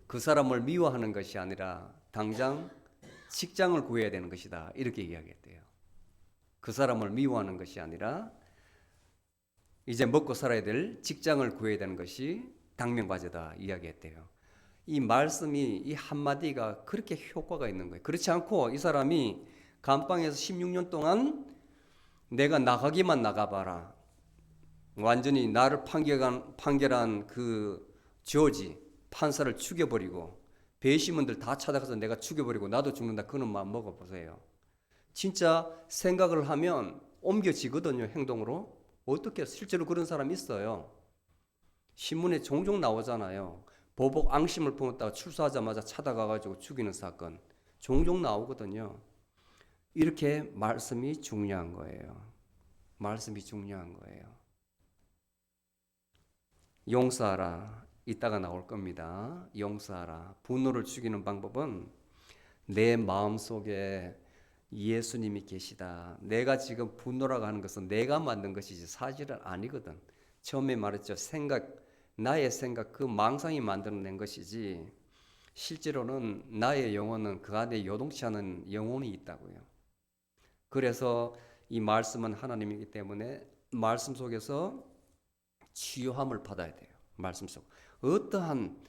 그 사람을 미워하는 것이 아니라 당장 직장을 구해야 되는 것이다. 이렇게 이야기했대요. 그 사람을 미워하는 것이 아니라 이제 먹고 살아야 될 직장을 구해야 되는 것이 당면과제다 이야기했대요. 이 말씀이, 이 한마디가 그렇게 효과가 있는 거예요. 그렇지 않고 이 사람이 감방에서 16년 동안 내가 나가기만 나가봐라. 완전히 나를 판결한 그 저지, 판사를 죽여버리고 배심원들 다 찾아가서 내가 죽여버리고 나도 죽는다. 그런 마음 먹어보세요. 진짜 생각을 하면 옮겨지거든요. 행동으로. 어떻게 실제로 그런 사람이 있어요. 신문에 종종 나오잖아요. 보복 앙심을 품었다가 출소하자마자 찾아가가지고 죽이는 사건 종종 나오거든요. 이렇게 말씀이 중요한 거예요. 말씀이 중요한 거예요. 용서하라. 이따가 나올 겁니다. 용서하라. 분노를 죽이는 방법은 내 마음속에 예수님이 계시다. 내가 지금 분노라고 하는 것은 내가 만든 것이지 사실은 아니거든. 처음에 말했죠. 나의 생각, 그 망상이 만들어낸 것이지 실제로는 나의 영혼은 그 안에 요동치 않은 영혼이 있다고요. 그래서 이 말씀은 하나님이기 때문에 말씀 속에서 치유함을 받아야 돼요. 말씀 속 어떠한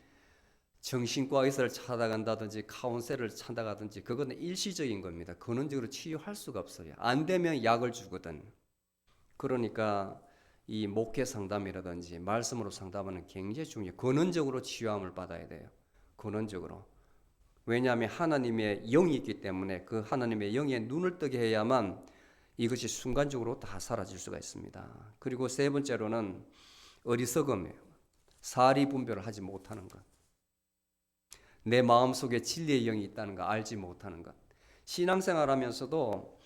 정신과 의사를 찾아간다든지 카운셀을 찾아가든지 그거는 일시적인 겁니다. 근원적으로 치유할 수가 없어요. 안 되면 약을 주거든. 그러니까 이 목회 상담이라든지 말씀으로 상담하는 굉장히 중요해요. 근원적으로 치유함을 받아야 돼요. 근원적으로. 왜냐하면 하나님의 영이 있기 때문에 그 하나님의 영에 눈을 뜨게 해야만 이것이 순간적으로 다 사라질 수가 있습니다. 그리고 세 번째로는 어리석음이에요. 사리 분별을 하지 못하는 것. 내 마음속에 진리의 영이 있다는 거 알지 못하는 것. 신앙생활하면서도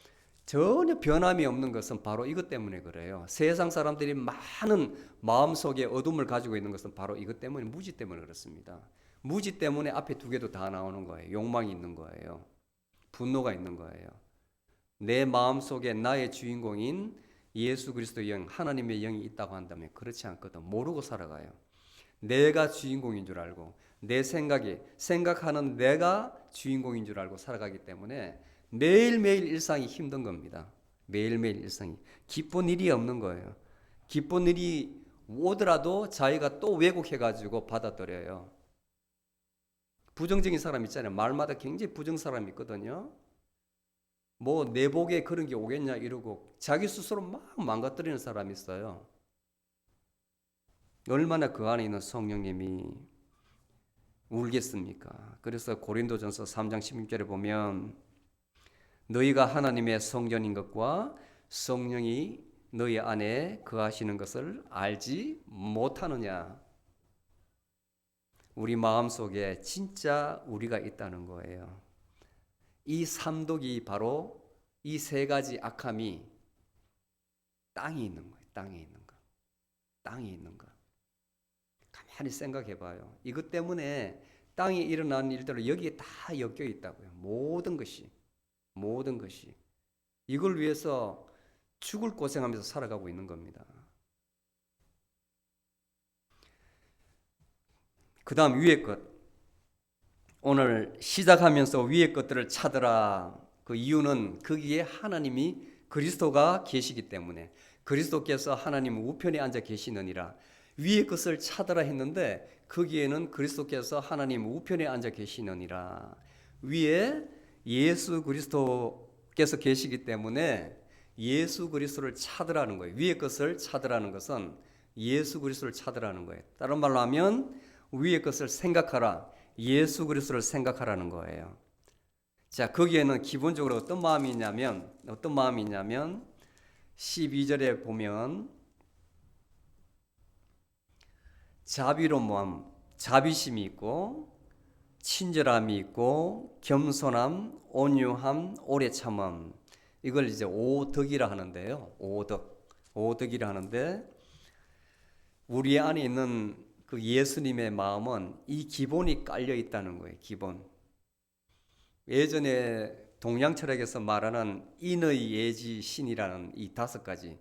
전혀 변함이 없는 것은 바로 이것 때문에 그래요. 세상 사람들이 많은 마음속에 어둠을 가지고 있는 것은 바로 이것 때문에, 무지 때문에 그렇습니다. 무지 때문에 앞에 두 개도 다 나오는 거예요. 욕망이 있는 거예요. 분노가 있는 거예요. 내 마음속에 나의 주인공인 예수 그리스도의 영, 하나님의 영이 있다고 한다면 그렇지 않거든. 모르고 살아가요. 내가 주인공인 줄 알고 내 생각하는 내가 주인공인 줄 알고 살아가기 때문에 매일매일 일상이 힘든 겁니다. 매일매일 일상이. 기쁜 일이 없는 거예요. 기쁜 일이 오더라도 자기가 또 왜곡해가지고 받아들여요. 부정적인 사람 있잖아요. 말마다 굉장히 부정 사람이 있거든요. 뭐 내 복에 그런 게 오겠냐 이러고 자기 스스로 막 망가뜨리는 사람이 있어요. 얼마나 그 안에 있는 성령님이 울겠습니까? 그래서 고린도전서 3장 16절에 보면 너희가 하나님의 성전인 것과 성령이 너희 안에 거하시는 것을 알지 못하느냐. 우리 마음속에 진짜 우리가 있다는 거예요. 이 삼독이 바로 이 세 가지 악함이 땅에 있는 거예요. 땅에 있는 거. 땅에 있는 거. 가만히 생각해 봐요. 이것 때문에 땅에 일어난 일들은 여기에 다 엮여 있다고요. 모든 것이. 모든 것이. 이걸 위해서 죽을 고생하면서 살아가고 있는 겁니다. 그 다음 위의 것. 오늘 시작하면서 위의 것들을 찾으라. 그 이유는 거기에 하나님이 그리스도가 계시기 때문에 그리스도께서 하나님 우편에 앉아 계시느니라. 위의 것을 찾으라 했는데 거기에는 그리스도께서 하나님 우편에 앉아 계시느니라. 위에 예수 그리스도께서 계시기 때문에 예수 그리스도를 찾으라는 거예요. 위의 것을 찾으라는 것은 예수 그리스도를 찾으라는 거예요. 다른 말로 하면 위의 것을 생각하라. 예수 그리스도를 생각하라는 거예요. 자, 거기에는 기본적으로 어떤 마음이 있냐면 12절에 보면 자비로움, 자비심이 있고 친절함이 있고 겸손함, 온유함, 오래 참음. 이걸 이제 오덕이라 하는데요. 오덕이라 하는데 우리 안에 있는 그 예수님의 마음은 이 기본이 깔려 있다는 거예요. 기본. 예전에 동양 철학에서 말하는 인의, 예지, 신이라는 이 5가지.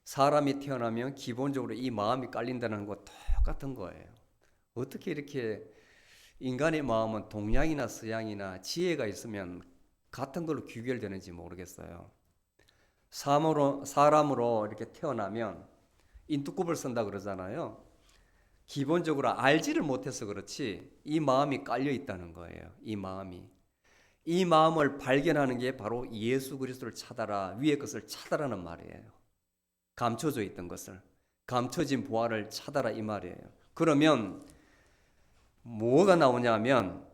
사람이 태어나면 기본적으로 이 마음이 깔린다는 거 똑같은 거예요. 어떻게 이렇게 인간의 마음은 동양이나 서양이나 지혜가 있으면 같은 걸로 귀결되는지 모르겠어요. 사람으로 이렇게 태어나면 인투굽을 쓴다 그러잖아요. 기본적으로 알지를 못해서 그렇지 이 마음이 깔려 있다는 거예요. 이 마음을 발견하는 게 바로 예수 그리스도를 찾아라, 위의 것을 찾아라는 말이에요. 감춰져 있던 것을, 감춰진 보화를 찾아라 이 말이에요. 그러면 뭐가 나오냐면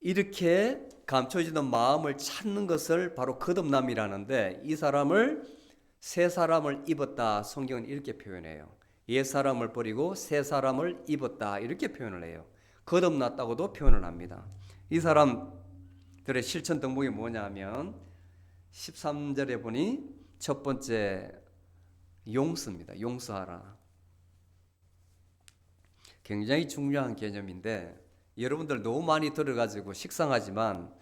이렇게 감춰지던 마음을 찾는 것을 바로 거듭남이라는데 이 사람을 새 사람을 입었다. 성경은 이렇게 표현해요. 옛 사람을 버리고 새 사람을 입었다. 이렇게 표현을 해요. 거듭났다고도 표현을 합니다. 이 사람들의 실천 덕목이 뭐냐면 13절에 보니 첫 번째 용서입니다. 용서하라. 굉장히 중요한 개념인데 여러분들 너무 많이 들어가지고 식상하지만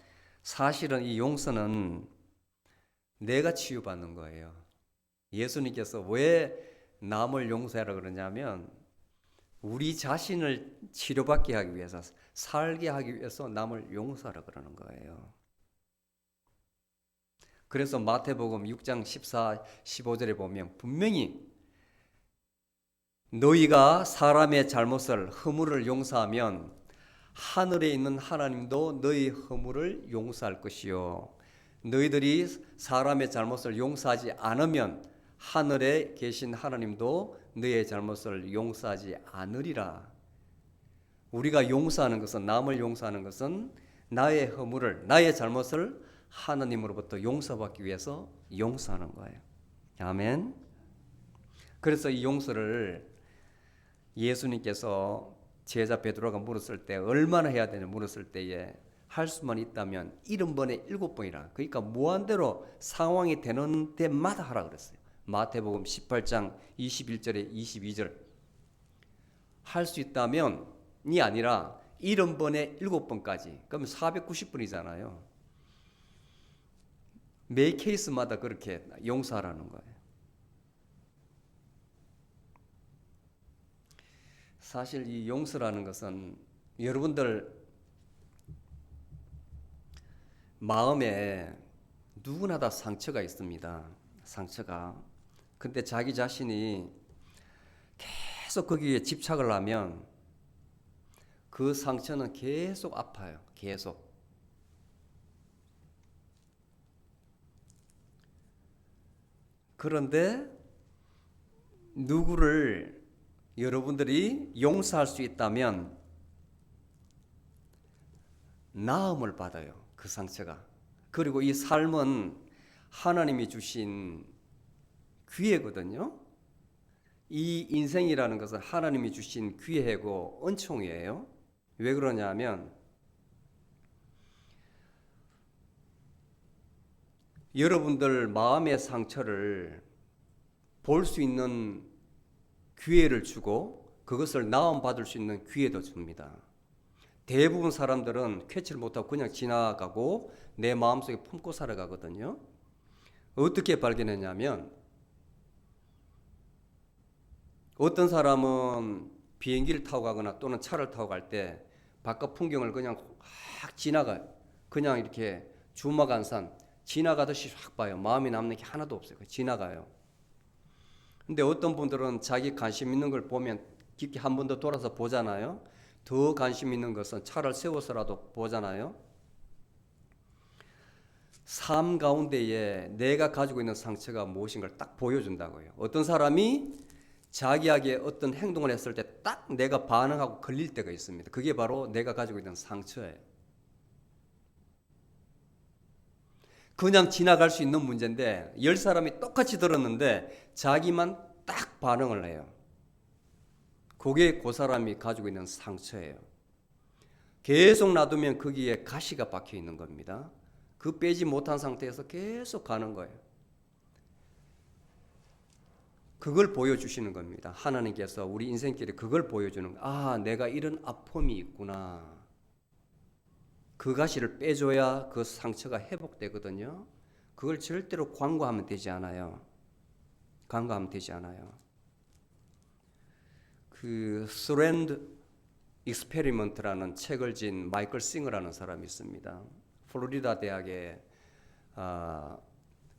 사실은 이 용서는 내가 치유받는 거예요. 예수님께서 왜 남을 용서하라 그러냐면 우리 자신을 치료받게 하기 위해서, 살게 하기 위해서 남을 용서하라 그러는 거예요. 그래서 마태복음 6장 14, 15절에 보면 분명히 너희가 사람의 잘못을, 허물을 용서하면 하늘에 있는 하나님도 너희 허물을 용서할 것이요, 너희들이 사람의 잘못을 용서하지 않으면 하늘에 계신 하나님도 너희의 잘못을 용서하지 않으리라. 우리가 용서하는 것은, 남을 용서하는 것은 나의 허물을, 나의 잘못을 하나님으로부터 용서받기 위해서 용서하는 거예요. 아멘. 그래서 이 용서를 예수님께서 제자 베드로가 물었을 때 얼마나 해야 되냐 물었을 때에 할 수만 있다면 70번에 7번이라, 그러니까 무한대로 상황이 되는 데마다 하라 그랬어요. 마태복음 18장 21절에 22절. 할 수 있다면이 아니라 70번에 7번까지, 그러면 490번이잖아요. 매 케이스마다 그렇게 용서하라는 거예요. 사실 이 용서라는 것은 여러분들 마음에 누구나 다 상처가 있습니다. 상처가. 근데 자기 자신이 계속 거기에 집착을 하면 그 상처는 계속 아파요. 계속. 그런데 누구를 여러분들이 용서할 수 있다면 나음을 받아요. 그 상처가. 그리고 이 삶은 하나님이 주신 기회거든요. 이 인생이라는 것은 하나님이 주신 기회고 은총이에요. 왜 그러냐면 여러분들 마음의 상처를 볼 수 있는 기회를 주고 그것을 나음 받을 수 있는 기회도 줍니다. 대부분 사람들은 캐치를 못하고 그냥 지나가고 내 마음속에 품고 살아가거든요. 어떻게 발견했냐면 어떤 사람은 비행기를 타고 가거나 또는 차를 타고 갈 때 바깥 풍경을 그냥 확 지나가요. 그냥 이렇게 주막안산 지나가듯이 확 봐요. 마음에 남는 게 하나도 없어요. 지나가요. 근데 어떤 분들은 자기 관심 있는 걸 보면 깊게 한 번 더 돌아서 보잖아요. 더 관심 있는 것은 차를 세워서라도 보잖아요. 삶 가운데에 내가 가지고 있는 상처가 무엇인가를 딱 보여준다고요. 어떤 사람이 자기에게 어떤 행동을 했을 때 딱 내가 반응하고 걸릴 때가 있습니다. 그게 바로 내가 가지고 있는 상처예요. 그냥 지나갈 수 있는 문제인데 10사람이 똑같이 들었는데 자기만 딱 반응을 해요. 그게 그 사람이 가지고 있는 상처예요. 계속 놔두면 거기에 가시가 박혀 있는 겁니다. 그 빼지 못한 상태에서 계속 가는 거예요. 그걸 보여주시는 겁니다. 하나님께서 우리 인생길에 그걸 보여주는 거예요. 아, 내가 이런 아픔이 있구나. 그 가시를 빼줘야 그 상처가 회복되거든요. 그걸 절대로 관과하면 되지 않아요. 관과하면 되지 않아요. 그 스랜드 익스페리먼트라는 책을 진 마이클 싱어라는 사람이 있습니다. 플로리다 대학에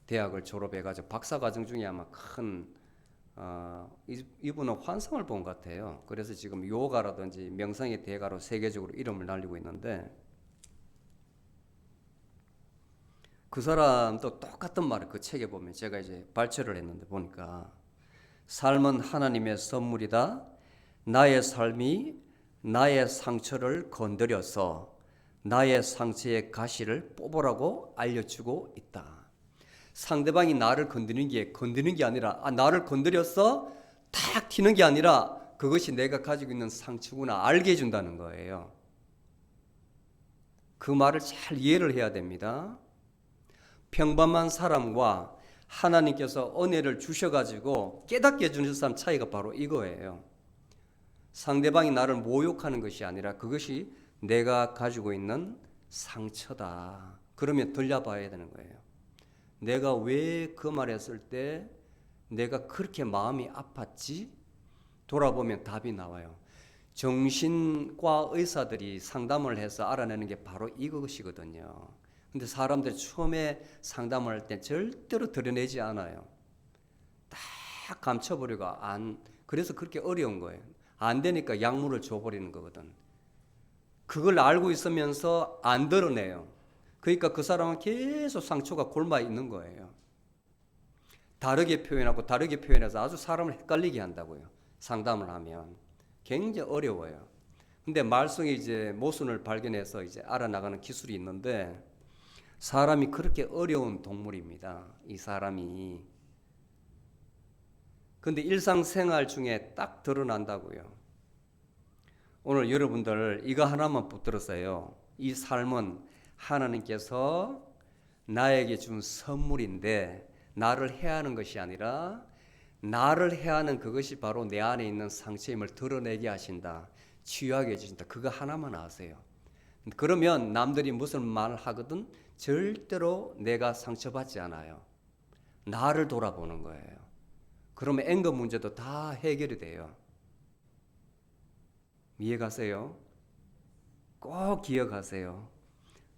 대학을 졸업해가지고 박사과정 중에 아마 큰 이분은 환상을 본 것 같아요. 그래서 지금 요가라든지 명상의 대가로 세계적으로 이름을 날리고 있는데 그 사람도 똑같은 말을 그 책에 보면 제가 이제 발췌를 했는데 보니까 삶은 하나님의 선물이다. 나의 삶이 나의 상처를 건드려서 나의 상처의 가시를 뽑으라고 알려주고 있다. 상대방이 나를 건드는 게 아니라 나를 건드려서 탁 튀는 게 아니라 그것이 내가 가지고 있는 상처구나 알게 해준다는 거예요. 그 말을 잘 이해를 해야 됩니다. 평범한 사람과 하나님께서 은혜를 주셔가지고 깨닫게 해주는 사람 차이가 바로 이거예요. 상대방이 나를 모욕하는 것이 아니라 그것이 내가 가지고 있는 상처다. 그러면 들려봐야 되는 거예요. 내가 왜 그 말했을 때 내가 그렇게 마음이 아팠지? 돌아보면 답이 나와요. 정신과 의사들이 상담을 해서 알아내는 게 바로 이것이거든요. 근데 사람들이 처음에 상담을 할 때 절대로 드러내지 않아요. 다 감춰버리고 그래서 그렇게 어려운 거예요. 안 되니까 약물을 줘버리는 거거든. 그걸 알고 있으면서 안 드러내요. 그러니까 그 사람은 계속 상처가 골마 있는 거예요. 다르게 표현하고 다르게 표현해서 아주 사람을 헷갈리게 한다고요. 상담을 하면 굉장히 어려워요. 근데 말썽이 이제 모순을 발견해서 이제 알아나가는 기술이 있는데 사람이 그렇게 어려운 동물입니다. 이 사람이. 근데 일상생활 중에 딱 드러난다고요. 오늘 여러분들 이거 하나만 붙들었어요. 이 삶은 하나님께서 나에게 준 선물인데 나를 해하는 것이 아니라 나를 해하는 그것이 바로 내 안에 있는 상처임을 드러내게 하신다. 치유하게 해주신다. 그거 하나만 아세요. 그러면 남들이 무슨 말을 하거든 절대로 내가 상처받지 않아요. 나를 돌아보는 거예요. 그러면 앵거 문제도 다 해결이 돼요. 이해가세요? 꼭 기억하세요.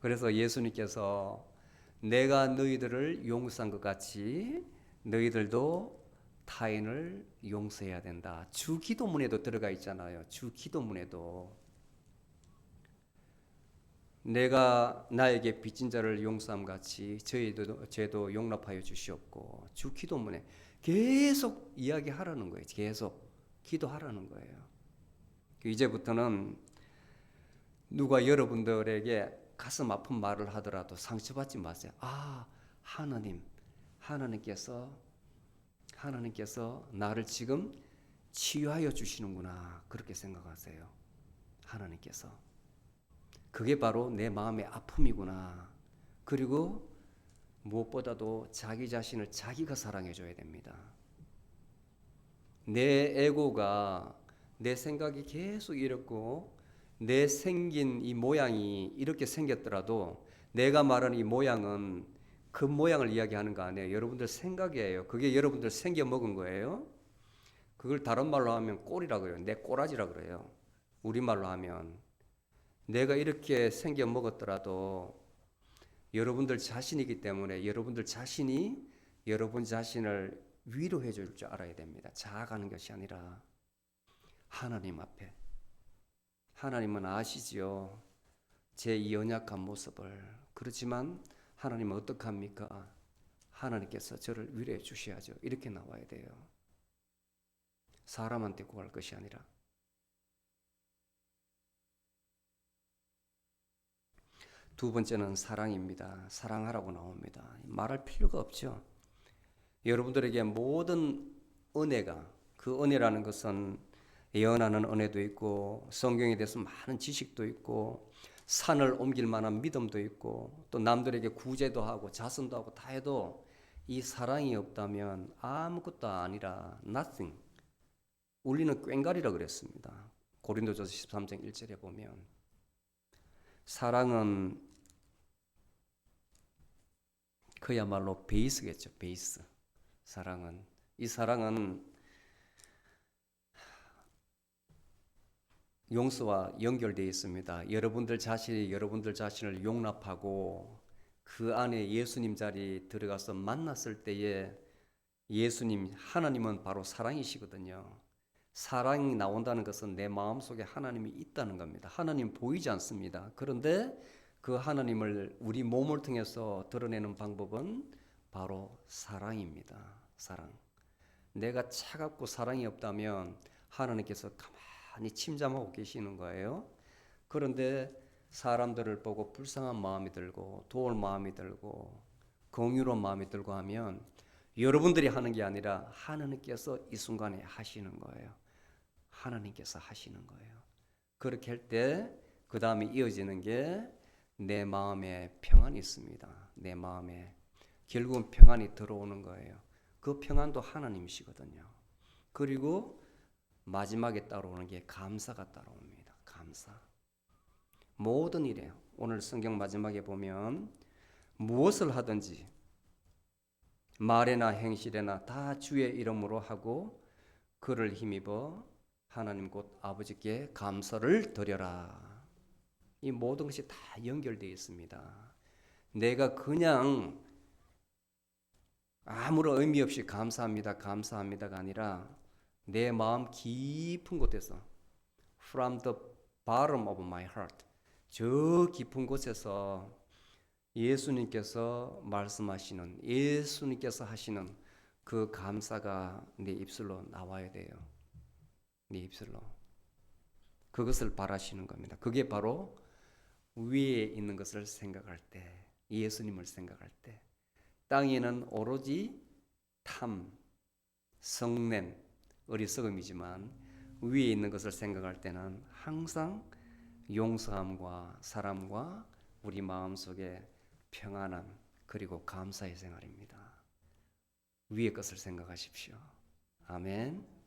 그래서 예수님께서 내가 너희들을 용서한 것 같이 너희들도 타인을 용서해야 된다. 주 기도문에도 들어가 있잖아요. 주 기도문에도 내가 나에게 빚진 자를 용서함 같이 저희도 용납하여 주시옵고 주 기도문에 계속 이야기하라는 거예요. 계속 기도하라는 거예요. 이제부터는 누가 여러분들에게 가슴 아픈 말을 하더라도 상처받지 마세요. 하나님께서 나를 지금 치유하여 주시는구나. 그렇게 생각하세요. 하나님께서. 그게 바로 내 마음의 아픔이구나. 그리고 무엇보다도 자기 자신을 자기가 사랑해 줘야 됩니다. 내 에고가 내 생각이 계속 이렇고 내 생긴 이 모양이 이렇게 생겼더라도 내가 말하는 이 모양은 그 모양을 이야기하는 거 아니에요. 여러분들 생각이에요. 그게 여러분들 생겨 먹은 거예요. 그걸 다른 말로 하면 꼴이라 그래요. 내 꼬라지라 그래요. 우리말로 하면 내가 이렇게 생겨 먹었더라도 여러분들 자신이기 때문에 여러분들 자신이 여러분 자신을 위로해 줄 줄 알아야 됩니다. 자아가는 것이 아니라 하나님 앞에. 하나님은 아시지요. 제 이 연약한 모습을. 그렇지만 하나님은 어떡합니까? 하나님께서 저를 위로해 주셔야죠. 이렇게 나와야 돼요. 사람한테 구할 것이 아니라. 두 번째는 사랑입니다. 사랑하라고 나옵니다. 말할 필요가 없죠. 여러분들에게 모든 은혜가 그 은혜라는 것은 예언하는 은혜도 있고 성경에 대해서 많은 지식도 있고 산을 옮길 만한 믿음도 있고 또 남들에게 구제도 하고 자선도 하고 다 해도 이 사랑이 없다면 아무것도 아니라 nothing. 우리는 꽹과리라 그랬습니다. 고린도전서 13장 1절에 보면 사랑은 그야말로 베이스겠죠. 베이스. 이 사랑은 용서와 연결되어 있습니다. 여러분들 자신이 여러분들 자신을 용납하고 그 안에 예수님 자리에 들어가서 만났을 때에 예수님, 하나님은 바로 사랑이시거든요. 사랑이 나온다는 것은 내 마음속에 하나님이 있다는 겁니다. 하나님 보이지 않습니다. 그런데 그 하나님을 우리 몸을 통해서 드러내는 방법은 바로 사랑입니다. 사랑. 내가 차갑고 사랑이 없다면 하나님께서 가만히 침잠하고 계시는 거예요. 그런데 사람들을 보고 불쌍한 마음이 들고 도울 마음이 들고 공유로운 마음이 들고 하면 여러분들이 하는 게 아니라 하나님께서 이 순간에 하시는 거예요. 하나님께서 하시는 거예요. 그렇게 할 때 그 다음에 이어지는 게 내 마음에 평안이 있습니다. 내 마음에 결국은 평안이 들어오는 거예요. 그 평안도 하나님이시거든요. 그리고 마지막에 따라오는 게 감사가 따라옵니다. 감사. 모든 일에 오늘 성경 마지막에 보면 무엇을 하든지 말에나 행실에나 다 주의 이름으로 하고 그를 힘입어 하나님 곧 아버지께 감사를 드려라. 이 모든 것이 다 연결되어 있습니다. 내가 그냥 아무런 의미 없이 감사합니다, 감사합니다가 아니라 내 마음 깊은 곳에서 from the bottom of my heart, 저 깊은 곳에서 예수님께서 말씀하시는, 예수님께서 하시는 그 감사가 내 입술로 나와야 돼요. 내 입술로. 그것을 바라시는 겁니다. 그게 바로 위에 있는 것을 생각할 때, 예수님을 생각할 때, 땅에는 오로지 탐, 성냄, 어리석음이지만 위에 있는 것을 생각할 때는 항상 용서함과 사람과 우리 마음속에 평안함 그리고 감사의 생활입니다. 위의 것을 생각하십시오. 아멘.